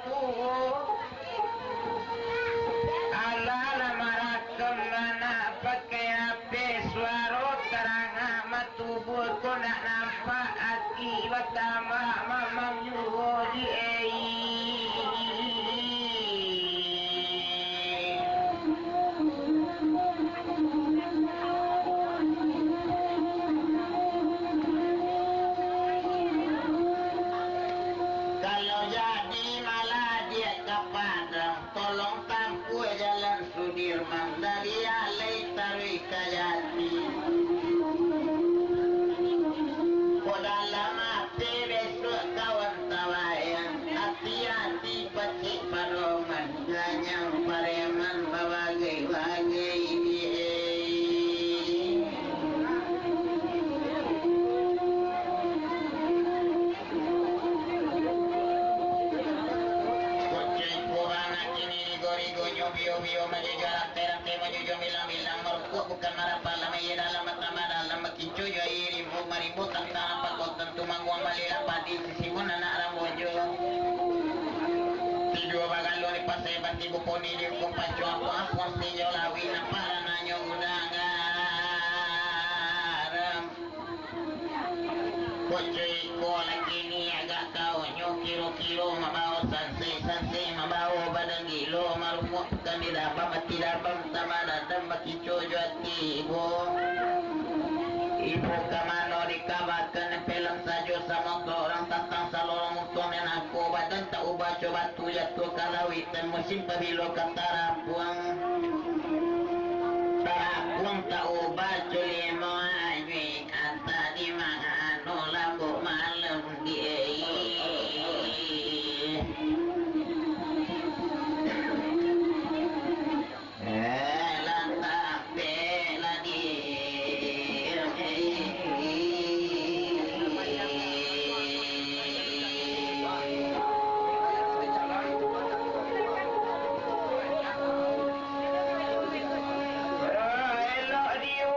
tubuh ala marakem mana pakai ape suara terang amat tubuh ko nak nampak akibat tambah mamam yuho di kalau jadi malah dia kepada tolong tampu jalan Sudirman dari Alai Tawi Kayati dalam hati besok kawan tawayan hati-hati pecik paroman ganyang pareman bagai-bagai bio-bio menjual terang menjual bilang-bilang merukuk bukan marah palam ia dalam mata dalam makincu ya ribu tentang apa kau tentu mangguang balik padi sisimun anak rambojo tidur bagal lo ni pasai banti buponi di hukum pancu apa pasti jauh lawi apa nanya udangaram Kocoi ko lagi ni agak kau nyo kilo mabawa sanse mabawa badan gilo marumuk bukan di dabam mati dabam sama dadam baki cojo hati ibu kamano dikabarkan pelang sajo sama orang tantang salorong untuk aku badan tak ubah coba tu jatuh kalawitan musim pabilo kata rapuang tak ubah culi moajwi kata di mana lampu malam dia lantak bela dia elok dia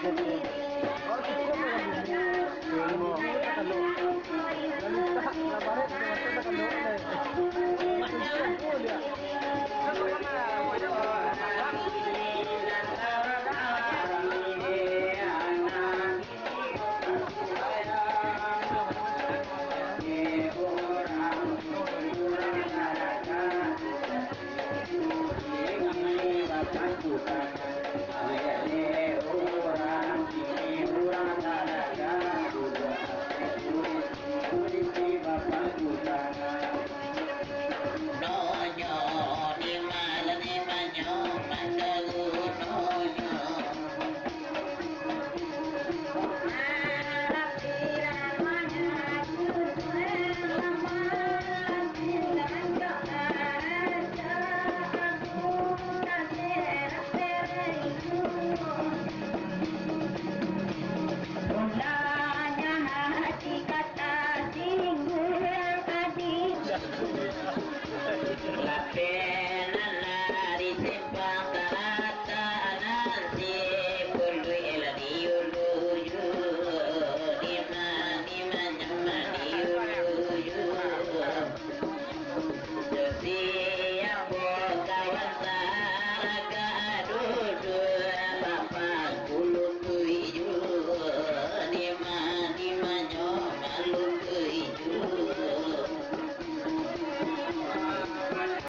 Okay.